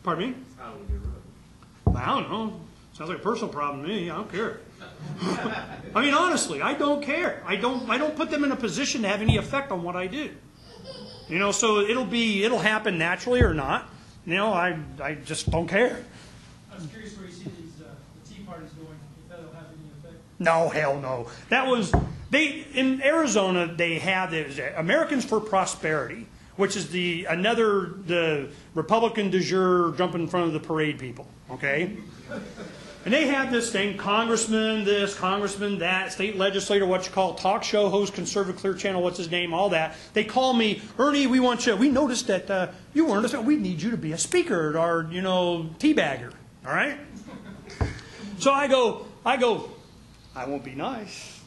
Pardon me? How would you run? I don't know. Sounds like a personal problem to me. I don't care. I mean, honestly, I don't care. I don't put them in a position to have any effect on what I do. You know, so it'll happen naturally or not. You know, I just don't care. I was curious where you see these the Tea Parties going, if that'll have any effect. No, hell no. That was in Arizona. They have the Americans for Prosperity, which is the Republican du jour jump in front of the parade people. Okay. And they have this thing, congressman this, congressman that, state legislator, what you call, talk show host, conservative clear channel, what's his name, all that. They call me, Ernie, we noticed that you weren't, we need you to be a speaker at our, teabagger, all right? So I go, I won't be nice.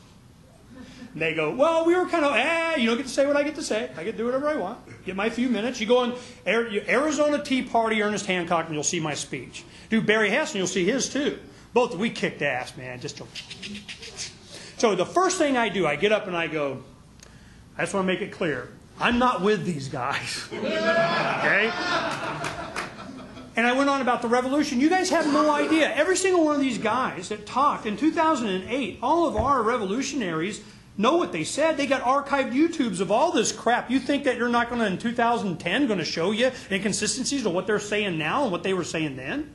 And they go, well, we were kind of, you don't get to say what I get to say. I get to do whatever I want. Get my few minutes. You go on Arizona Tea Party, Ernest Hancock, and you'll see my speech. Do Barry Hess, and you'll see his too. Both, we kicked ass, man. So the first thing I do, I get up and I go, I just want to make it clear, I'm not with these guys. Okay? And I went on about the revolution. You guys have no idea. Every single one of these guys that talked in 2008, all of our revolutionaries know what they said. They got archived YouTubes of all this crap. You think that you're not going to, in 2010, going to show you inconsistencies of what they're saying now and what they were saying then?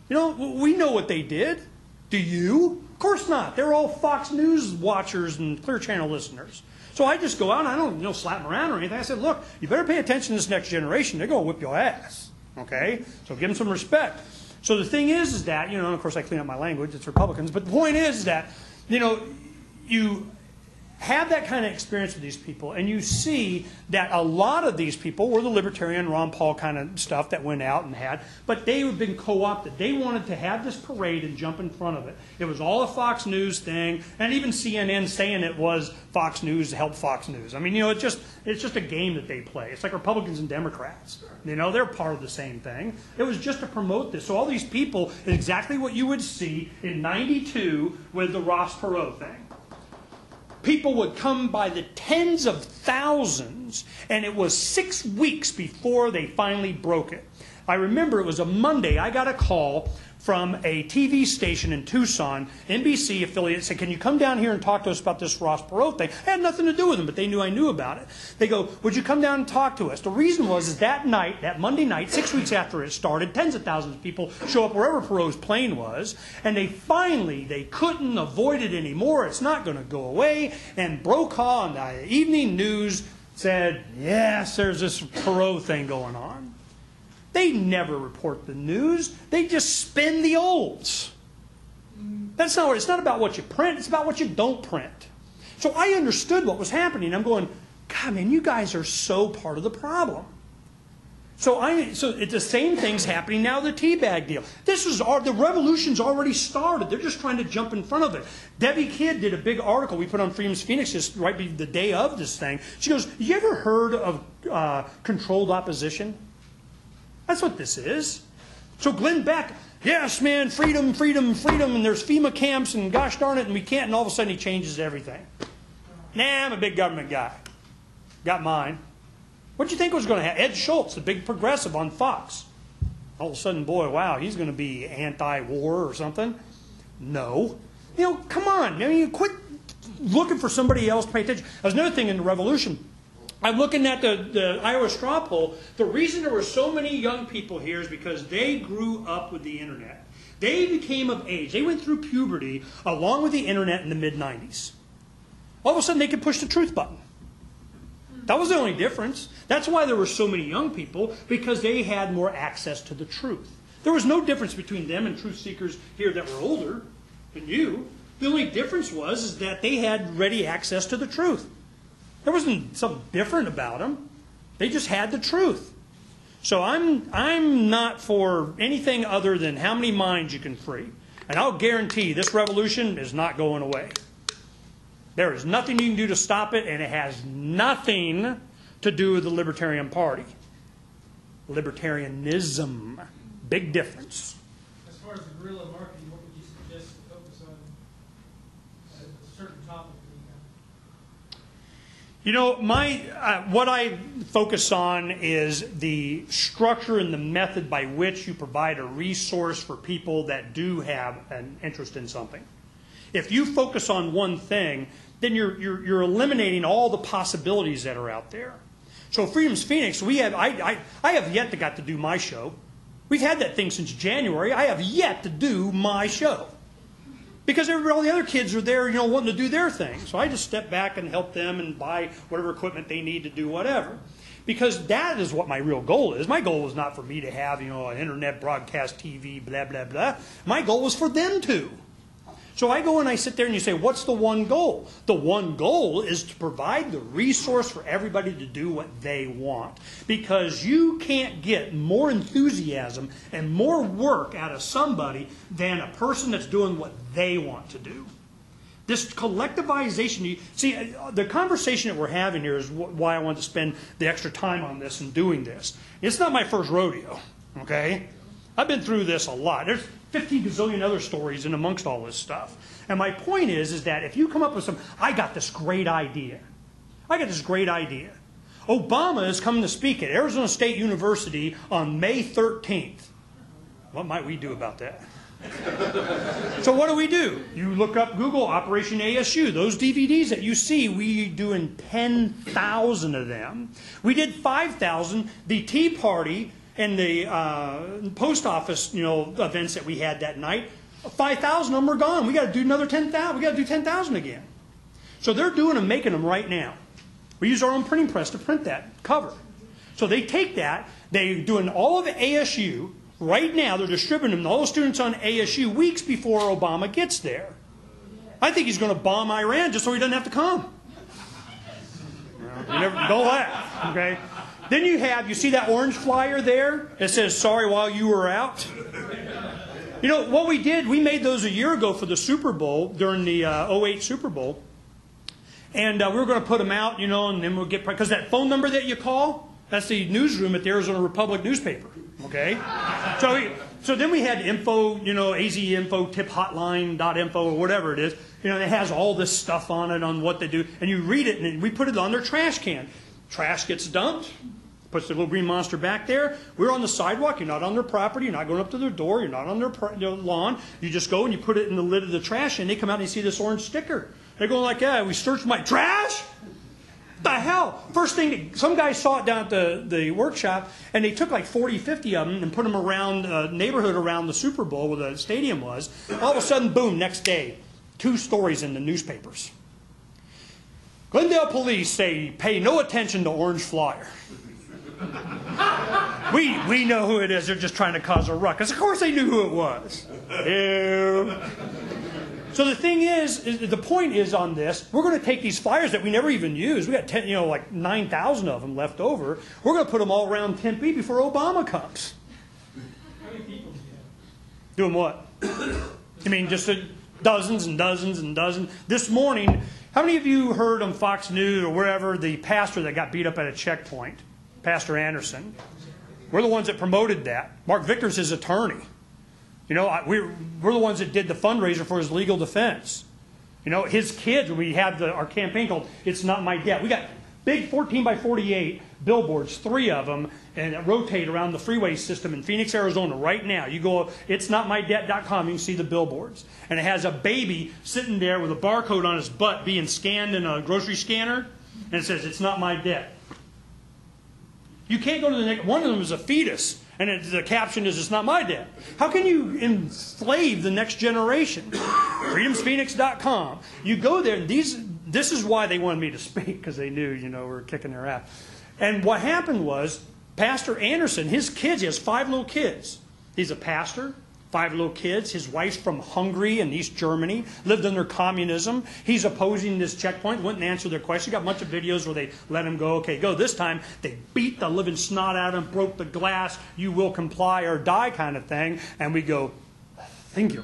You know, we know what they did. Do you? Of course not. They're all Fox News watchers and Clear Channel listeners. So I just go out and I don't slap them around or anything. I said, look, you better pay attention to this next generation. They're going to whip your ass. Okay? So give them some respect. So the thing is that, and of course I clean up my language. It's Republicans. But the point is that, you have that kind of experience with these people, and you see that a lot of these people were the libertarian Ron Paul kind of stuff that went out and had, but they had been co-opted. They wanted to have this parade and jump in front of it. It was all a Fox News thing, and even CNN saying it was Fox News to help Fox News. I mean, it's just a game that they play. It's like Republicans and Democrats. They're part of the same thing. It was just to promote this. So all these people is exactly what you would see in '92 with the Ross Perot thing. People would come by the tens of thousands, and it was 6 weeks before they finally broke it. I remember it was a Monday. I got a call from a TV station in Tucson, NBC affiliate, said, can you come down here and talk to us about this Ross Perot thing? I had nothing to do with them, but they knew I knew about it. They go, would you come down and talk to us? The reason was that night, that Monday night, 6 weeks after it started, tens of thousands of people show up wherever Perot's plane was, and they couldn't avoid it anymore. It's not going to go away. And Brokaw on the evening news said, yes, there's this Perot thing going on. They never report the news. They just spin the olds. That's not what it's not about what you print. It's about what you don't print. So I understood what was happening. I'm going, God, man, you guys are so part of the problem. So it's the same thing's happening now. The teabag deal. The revolution's already started. They're just trying to jump in front of it. Debbie Kidd did a big article we put on Freedom's Phoenix just right the day of this thing. She goes, "You ever heard of controlled opposition?" That's what this is. So Glenn Beck, yes, man, freedom, freedom, freedom, and there's FEMA camps, and gosh darn it, and we can't, and all of a sudden he changes everything. Nah, I'm a big government guy. Got mine. What do you think was going to happen? Ed Schultz, the big progressive on Fox. All of a sudden, boy, wow, he's going to be anti-war or something. No. Come on. I mean, quit looking for somebody else to pay attention. There's another thing in the revolution. I'm looking at the Iowa straw poll. The reason there were so many young people here is because they grew up with the internet. They became of age. They went through puberty along with the internet in the mid-90s. All of a sudden, they could push the truth button. That was the only difference. That's why there were so many young people, because they had more access to the truth. There was no difference between them and truth seekers here that were older than you. The only difference was that they had ready access to the truth. There wasn't something different about them. They just had the truth. So I'm not for anything other than how many minds you can free. And I'll guarantee this revolution is not going away. There is nothing you can do to stop it, and it has nothing to do with the Libertarian Party. Libertarianism. Big difference. As far as the guerrilla marketing, what would you suggest to focus on a certain topic? You know, what I focus on is the structure and the method by which you provide a resource for people that do have an interest in something. If you focus on one thing, then you're eliminating all the possibilities that are out there. So Freedom's Phoenix, I have yet to got to do my show. We've had that thing since January. I have yet to do my show. Because all the other kids are there, wanting to do their thing. So I just step back and help them and buy whatever equipment they need to do whatever. Because that is what my real goal is. My goal was not for me to have, an internet broadcast TV, blah, blah, blah. My goal was for them to. So I go and I sit there and you say, what's the one goal? The one goal is to provide the resource for everybody to do what they want. Because you can't get more enthusiasm and more work out of somebody than a person that's doing what they want to do. This collectivization, see, the conversation that we're having here is why I wanted to spend the extra time on this and doing this. It's not my first rodeo, okay? I've been through this a lot. There's 50 gazillion other stories in amongst all this stuff. And my point is that if you come up with I got this great idea. Obama is coming to speak at Arizona State University on May 13th. What might we do about that? So what do? You look up Google Operation ASU. Those DVDs that you see, we doing 10,000 of them. We did 5,000. The Tea Party and the post office, events that we had that night, 5,000 of them are gone. We got to do another 10,000. We got to do 10,000 again. So they're doing them, making them right now. We use our own printing press to print that cover. So they take that, they're doing all of the ASU right now. They're distributing them to all the students on ASU weeks before Obama gets there. I think he's going to bomb Iran just so he doesn't have to come. Don't laugh, okay? Then you see that orange flyer there that says, sorry while you were out? What we did, we made those a year ago for the Super Bowl, during the 08 Super Bowl. And we were going to put them out, and then we'll get, because that phone number that you call, that's the newsroom at the Arizona Republic newspaper, okay? So then we had info, AZ info, tiphotline.info, or whatever it is. It has all this stuff on it, on what they do. And you read it, and we put it on their trash can. Trash gets dumped, puts the little green monster back there. We're on the sidewalk. You're not on their property. You're not going up to their door. You're not on their lawn. You just go and you put it in the lid of the trash, and they come out and they see this orange sticker. They're going like, yeah, we searched my trash? What the hell? First thing, some guy saw it down at the workshop, and they took like 40, 50 of them and put them around the neighborhood around the Super Bowl where the stadium was. All of a sudden, boom, next day, 2 stories in the newspapers. Glendale police say pay no attention to orange flyer. We know who it is. They're just trying to cause a ruckus. Of course they knew who it was. Ew. So the thing is, the point is on this, we're going to take these flyers that we never even used. We got like 9,000 of them left over. We're going to put them all around Tempe before Obama comes. How many people do you have? Doing what? I mean, just dozens and dozens and dozens. This morning, how many of you heard on Fox News or wherever the pastor that got beat up at a checkpoint, Pastor Anderson? We're the ones that promoted that. Mark Victor's his attorney. We're the ones that did the fundraiser for his legal defense. His kids, we had our campaign called It's Not My Debt. We got big 14 by 48 billboards, 3 of them, and that rotate around the freeway system in Phoenix, Arizona right now. You go, itsnotmydebt.com, you can see the billboards. And it has a baby sitting there with a barcode on his butt being scanned in a grocery scanner, and it says, it's not my debt. You can't go to the next, one of them is a fetus, and the caption is, it's not my debt. How can you enslave the next generation? freedomsphoenix.com. You go there, and this is why they wanted me to speak, because they knew, we were kicking their ass. And what happened was, Pastor Anderson, his kids, he has 5 little kids. He's a pastor, 5 little kids. His wife's from Hungary and East Germany, lived under communism. He's opposing this checkpoint, wouldn't answer their question. Got a bunch of videos where they let him go. Okay, go. This time, they beat the living snot out of him, broke the glass, you will comply or die kind of thing. And we go, thank you.